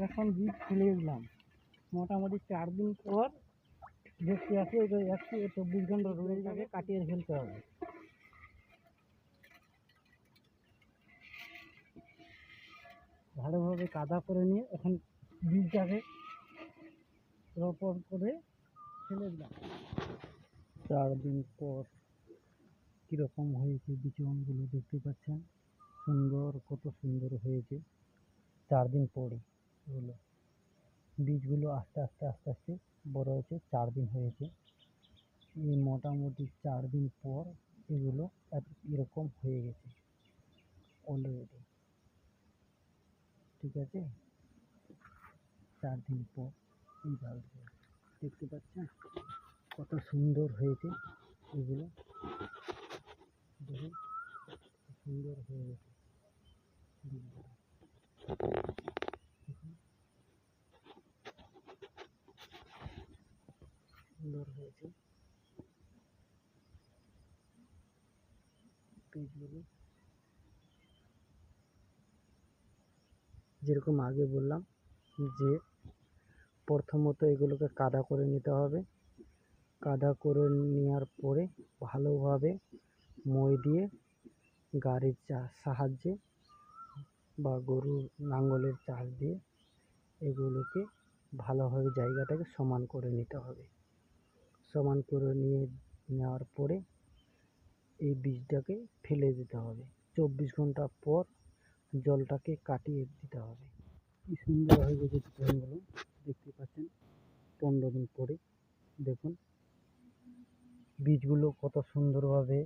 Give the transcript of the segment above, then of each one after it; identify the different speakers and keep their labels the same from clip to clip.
Speaker 1: এখন বীজ ফেলে দিলাম। মোটামুটি 4 দিন পর দেখতে আসে 124 ঘন্টা রোদটাকে কাটিয়ে ফেলতে হবে। ভালোভাবে কাদা করে নিয়ে এখন বীজটাকে রোপণ করে ফেলে দিলাম। 4 দিন পর কীরকম হয়েছে বিচরণগুলো দেখতে পাচ্ছেন, সুন্দর, কত সুন্দর হয়েছে 4 দিন পরে। এগুলো বীজগুলো আস্তে আস্তে আস্তে আস্তে বড় হয়েছে, 4 দিন হয়েছে। এই মোটামুটি 4 দিন পর এগুলো এরকম হয়ে গেছে অলরেডি। ঠিক আছে, 4 দিন পর এইভাবে দেখতে পাচ্ছেন কত সুন্দর হয়েছে এগুলো। দেখুন সুন্দর হয়ে গেছে, সুন্দর হয়েছে বীজগুলো। যেরকম আগে বললাম যে প্রথমত এগুলোকে কাদা করে নিতে হবে। কাদা করে নেওয়ার পরে ভালোভাবে মই দিয়ে গাড়ির সাহায্যে বা গরুর লাঙ্গলের চাষ দিয়ে এগুলোকে ভালোভাবে জায়গাটাকে সমান করে নিতে হবে। সমান করে নেওয়ার পরে এই বীজটাকে ফেলে দিতে হবে। 24 ঘন্টা পর জলটাকে কাটিয়ে দিতে হবে। কি সুন্দর হয়ে গেছে বিচরণগুলো দেখতে পাচ্ছেন 15 দিন পরে। দেখুন বীজগুলো কত সুন্দরভাবে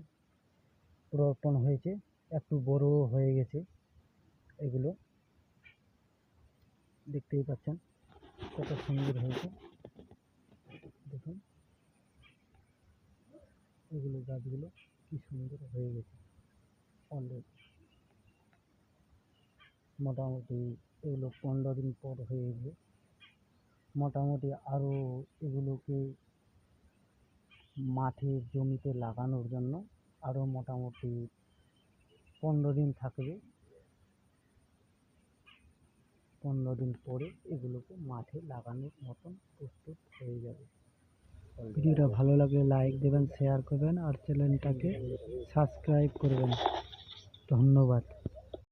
Speaker 1: রোপণ হয়েছে, একটু বড় হয়ে গেছে। এগুলো দেখতেই পাচ্ছেন কত সুন্দর হয়েছে। দেখুন এগুলো গাছগুলো কি সুন্দর হয়ে গেছে অলরেডি। মোটামুটি এগুলো 15 দিন পর হয়ে গেছে। মোটামুটি আরও এগুলোকে মাঠে জমিতে লাগানোর জন্য আরও মোটামুটি 15 দিন থাকবে। 15 দিন পরে এগুলোকে মাঠে লাগানোর মতন প্রস্তুত হয়ে যাবে। ভিডিওটা ভালো লাগলে লাইক দেবেন, শেয়ার করবেন আর চ্যানেলটাকে সাবস্ক্রাইব করবেন। ধন্যবাদ।